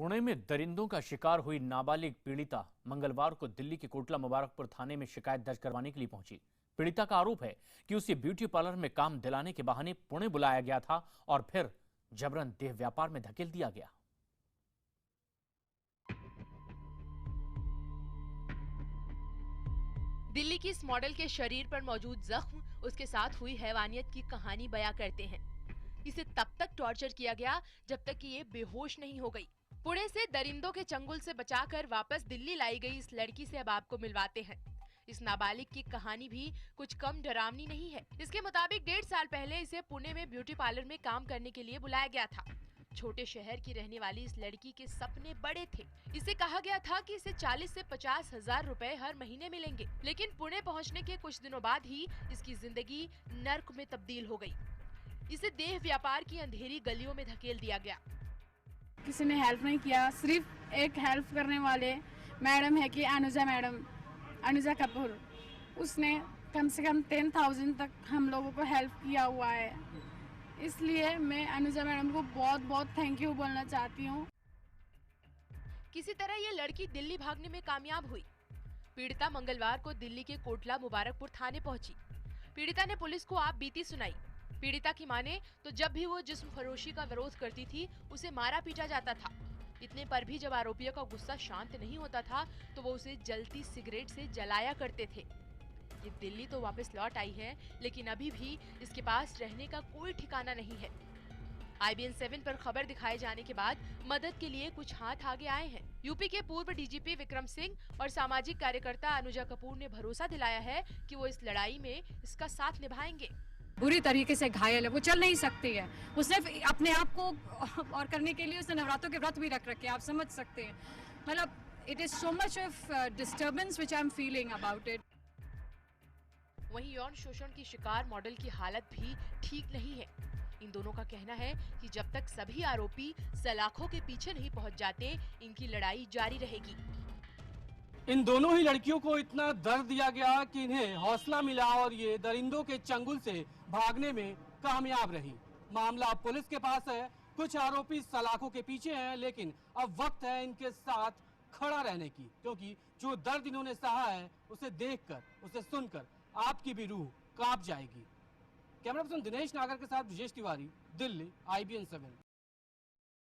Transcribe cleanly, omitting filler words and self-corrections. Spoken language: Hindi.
पुणे में दरिंदों का शिकार हुई नाबालिग पीड़िता मंगलवार को दिल्ली के कोटला मुबारकपुर थाने में शिकायत दर्ज करवाने के लिए पहुंची। पीड़िता का आरोप है कि उसे ब्यूटी पार्लर में काम दिलाने के बहाने पुणे बुलाया गया था और फिर जबरन देह व्यापार में धकेल दिया गया। दिल्ली की इस मॉडल के शरीर पर मौजूद जख्म उसके साथ हुई हैवानियत की कहानी बयां करते हैं। इसे तब तक टॉर्चर किया गया जब तक कि ये बेहोश नहीं हो गई। पुणे से दरिंदों के चंगुल से बचाकर वापस दिल्ली लाई गई इस लड़की से अब आपको मिलवाते हैं। इस नाबालिग की कहानी भी कुछ कम डरावनी नहीं है। इसके मुताबिक 1.5 साल पहले इसे पुणे में ब्यूटी पार्लर में काम करने के लिए बुलाया गया था। छोटे शहर की रहने वाली इस लड़की के सपने बड़े थे। इसे कहा गया था कि इसे 40 से 50 हजार रुपए हर महीने मिलेंगे, लेकिन पुणे पहुंचने के कुछ दिनों बाद ही इसकी जिंदगी नर्क में तब्दील हो गई। इसे देह व्यापार की अंधेरी गलियों में धकेल दिया गया। किसी ने हेल्प नहीं किया। सिर्फ एक हेल्प करने वाले मैडम है कि अनुजा कपूर, उसने कम से कम 10,000 तक हम लोगों को हेल्प किया हुआ है। इसलिए मैं अनुजा मैडम को बहुत बहुत थैंक यू बोलना चाहती हूँ। किसी तरह ये लड़की दिल्ली भागने में कामयाब हुई। पीड़िता मंगलवार को दिल्ली के कोटला मुबारकपुर थाने पहुंची। पीड़िता ने पुलिस को आप बीती सुनाई। पीड़िता की माने तो जब भी वो जिस्म फरोशी का विरोध करती थी उसे मारा पीटा जाता था। इतने पर भी जब आरोपियों का गुस्सा शांत नहीं होता था तो वो उसे जलती सिगरेट से जलाया करते थे। ये दिल्ली तो वापस लौट आई है, लेकिन अभी भी इसके पास रहने का कोई ठिकाना नहीं है। IBN 7 पर खबर दिखाए जाने के बाद मदद के लिए कुछ हाथ आगे आए हैं। यूपी के पूर्व DGP विक्रम सिंह और सामाजिक कार्यकर्ता अनुजा कपूर ने भरोसा दिलाया है कि वो इस लड़ाई में इसका साथ निभाएंगे। बुरी तरीके से घायल है, वो चल नहीं सकती है। उसने अपने आप को और करने के लिए उसने नवरात्रों के व्रत भी रख रखे, आप समझ सकते हैं। मतलब it is so much of disturbance which I am feeling about it. वहीं यौन शोषण की शिकार मॉडल की हालत भी ठीक नहीं है। इन दोनों का कहना है कि जब तक सभी आरोपी सलाखों के पीछे नहीं पहुंच जाते, इनकी लड़ाई जारी रहेगी। इन दोनों ही लड़कियों को इतना दर्द दिया गया कि इन्हें हौसला मिला और ये दरिंदों के चंगुल से भागने में कामयाब रही। मामला पुलिस के पास है। कुछ आरोपी सलाखों के पीछे हैं, लेकिन अब वक्त है इनके साथ खड़ा रहने की, क्योंकि जो दर्द इन्होंने सहा है उसे देखकर, उसे सुनकर आपकी भी रूह कांप जाएगी। कैमरा पर्सन दिनेश नागर के साथ विजेश तिवारी, दिल्ली, IBN 7।